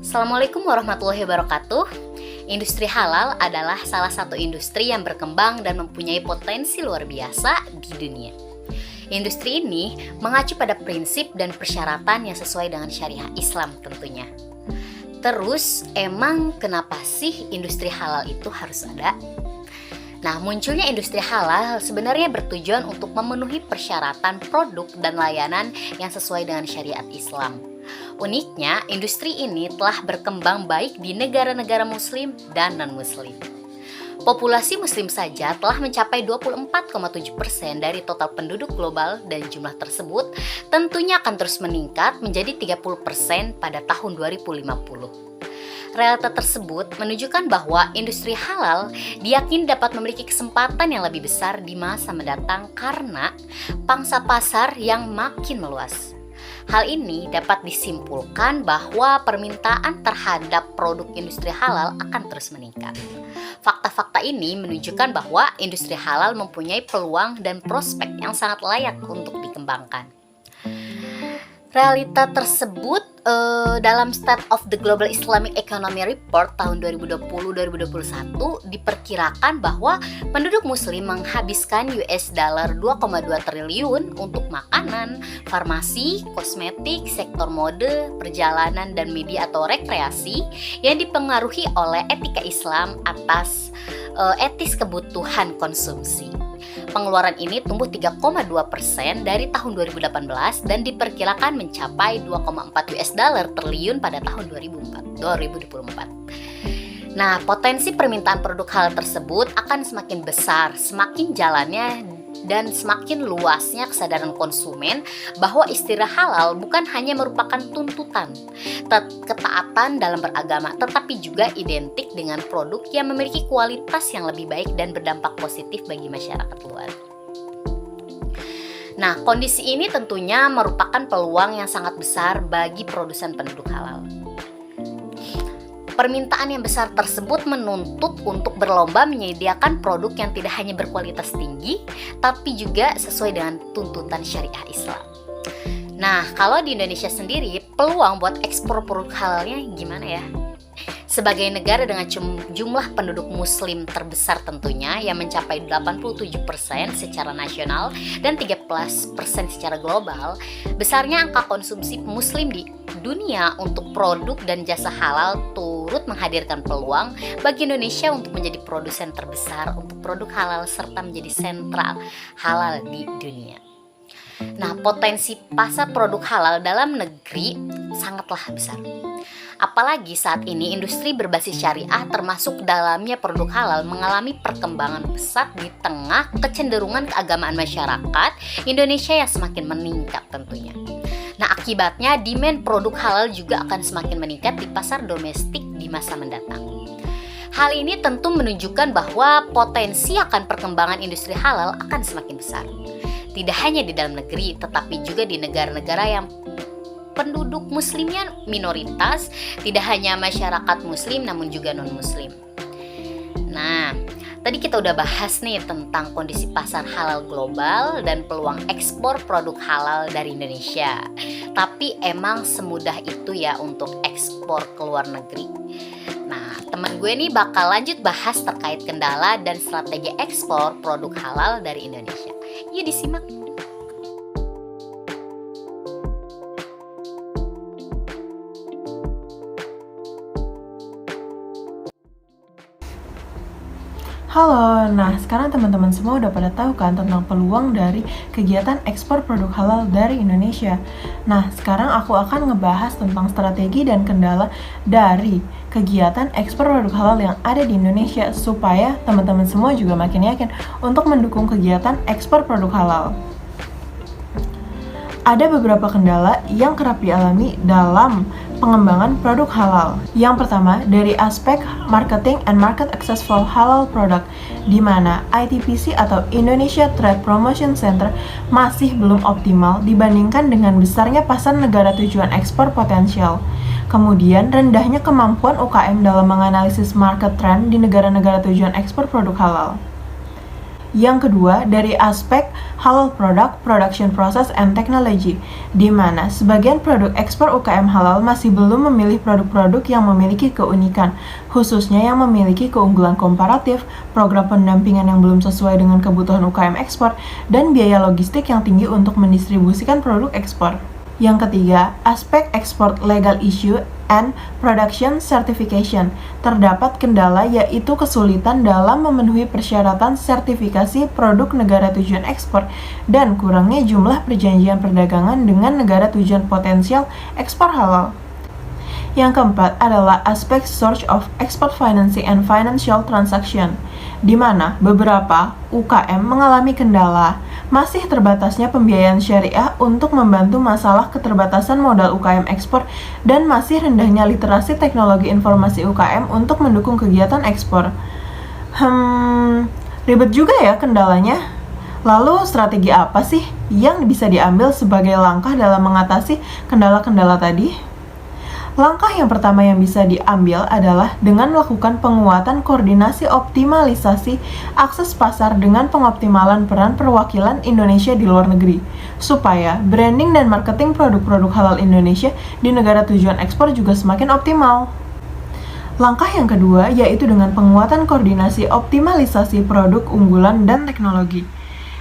Assalamualaikum warahmatullahi wabarakatuh. Industri halal adalah salah satu industri yang berkembang dan mempunyai potensi luar biasa di dunia. Industri ini mengacu pada prinsip dan persyaratan yang sesuai dengan syariah Islam tentunya. Terus, emang kenapa sih industri halal itu harus ada? Nah, munculnya industri halal sebenarnya bertujuan untuk memenuhi persyaratan produk dan layanan yang sesuai dengan syariat Islam. Uniknya, industri ini telah berkembang baik di negara-negara muslim dan non-muslim. Populasi muslim saja telah mencapai 24,7% dari total penduduk global dan jumlah tersebut tentunya akan terus meningkat menjadi 30% pada tahun 2050. Realita tersebut menunjukkan bahwa industri halal diyakini dapat memiliki kesempatan yang lebih besar di masa mendatang karena pangsa pasar yang makin meluas. Hal ini dapat disimpulkan bahwa permintaan terhadap produk industri halal akan terus meningkat. Fakta-fakta ini menunjukkan bahwa industri halal mempunyai peluang dan prospek yang sangat layak untuk dikembangkan. Realita tersebut dalam State of the Global Islamic Economy Report tahun 2020-2021 diperkirakan bahwa penduduk muslim menghabiskan $2,2 triliun untuk makanan, farmasi, kosmetik, sektor mode, perjalanan dan media atau rekreasi yang dipengaruhi oleh etika Islam atas etis kebutuhan konsumsi. Pengeluaran ini tumbuh 3,2% dari tahun 2018 dan diperkirakan mencapai $2,4 triliun pada tahun 2024. Nah, potensi permintaan produk halal tersebut akan semakin besar, semakin jalannya dan semakin luasnya kesadaran konsumen bahwa istilah halal bukan hanya merupakan tuntutan ketaatan dalam beragama, tetapi juga identik dengan produk yang memiliki kualitas yang lebih baik dan berdampak positif bagi masyarakat luas. Nah, kondisi ini tentunya merupakan peluang yang sangat besar bagi produsen penduduk halal. Permintaan yang besar tersebut menuntut untuk berlomba menyediakan produk yang tidak hanya berkualitas tinggi, tapi juga sesuai dengan tuntutan syariah Islam. Nah, kalau di Indonesia sendiri, peluang buat ekspor produk halalnya gimana ya? Sebagai negara dengan jumlah penduduk muslim terbesar tentunya yang mencapai 87% secara nasional dan 13% secara global, besarnya angka konsumsi muslim di dunia untuk produk dan jasa halal turut menghadirkan peluang bagi Indonesia untuk menjadi produsen terbesar untuk produk halal serta menjadi sentral halal di dunia. Nah, potensi pasar produk halal dalam negeri sangatlah besar. Apalagi saat ini industri berbasis syariah termasuk dalamnya produk halal mengalami perkembangan pesat di tengah kecenderungan keagamaan masyarakat Indonesia yang semakin meningkat tentunya. Nah, akibatnya demand produk halal juga akan semakin meningkat di pasar domestik di masa mendatang. Hal ini tentu menunjukkan bahwa potensi akan perkembangan industri halal akan semakin besar. Tidak hanya di dalam negeri, tetapi juga di negara-negara yang penduduk muslimnya minoritas, tidak hanya masyarakat muslim namun juga non-muslim. Nah, tadi kita udah bahas nih tentang kondisi pasar halal global dan peluang ekspor produk halal dari Indonesia. Tapi emang semudah itu ya untuk ekspor ke luar negeri? Nah, teman gue nih bakal lanjut bahas terkait kendala dan strategi ekspor produk halal dari Indonesia. Yuk disimak. Halo, nah sekarang teman-teman semua udah pada tahu kan tentang peluang dari kegiatan ekspor produk halal dari Indonesia. Nah, sekarang aku akan ngebahas tentang strategi dan kendala dari kegiatan ekspor produk halal yang ada di Indonesia supaya teman-teman semua juga makin yakin untuk mendukung kegiatan ekspor produk halal. Ada beberapa kendala yang kerap dialami dalam pengembangan produk halal. Yang pertama, dari aspek marketing and market access for halal product, di mana ITPC atau Indonesia Trade Promotion Center masih belum optimal dibandingkan dengan besarnya pasar negara tujuan ekspor potensial. Kemudian, rendahnya kemampuan UKM dalam menganalisis market trend di negara-negara tujuan ekspor produk halal. Yang kedua, dari aspek halal product, production process, and technology, di mana sebagian produk ekspor UKM halal masih belum memilih produk-produk yang memiliki keunikan, khususnya yang memiliki keunggulan komparatif, program pendampingan yang belum sesuai dengan kebutuhan UKM ekspor, dan biaya logistik yang tinggi untuk mendistribusikan produk ekspor. Yang ketiga, aspek export legal issue and production certification. Terdapat kendala yaitu kesulitan dalam memenuhi persyaratan sertifikasi produk negara tujuan ekspor dan kurangnya jumlah perjanjian perdagangan dengan negara tujuan potensial ekspor halal. Yang keempat adalah aspek source of export financing and financial transaction, di mana beberapa UKM mengalami kendala masih terbatasnya pembiayaan syariah untuk membantu masalah keterbatasan modal UKM ekspor dan masih rendahnya literasi teknologi informasi UKM untuk mendukung kegiatan ekspor. Ribet juga ya kendalanya. Lalu strategi apa sih yang bisa diambil sebagai langkah dalam mengatasi kendala-kendala tadi? Langkah yang pertama yang bisa diambil adalah dengan melakukan penguatan koordinasi optimalisasi akses pasar dengan pengoptimalan peran perwakilan Indonesia di luar negeri, supaya branding dan marketing produk-produk halal Indonesia di negara tujuan ekspor juga semakin optimal. Langkah yang kedua yaitu dengan penguatan koordinasi optimalisasi produk unggulan dan teknologi.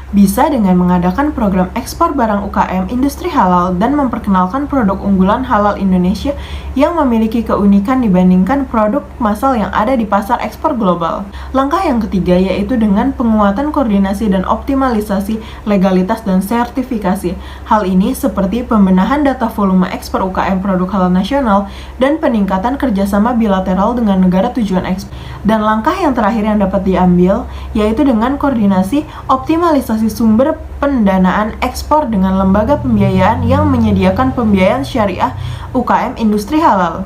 Bisa dengan mengadakan program ekspor barang UKM industri halal dan memperkenalkan produk unggulan halal Indonesia yang memiliki keunikan dibandingkan produk massal yang ada di pasar ekspor global. Langkah yang ketiga yaitu dengan penguatan koordinasi dan optimalisasi legalitas dan sertifikasi. Hal ini seperti pembenahan data volume ekspor UKM produk halal nasional dan peningkatan kerjasama bilateral dengan negara tujuan ekspor. Dan langkah yang terakhir yang dapat diambil yaitu dengan koordinasi optimalisasi sumber pendanaan ekspor dengan lembaga pembiayaan yang menyediakan pembiayaan syariah UKM industri halal.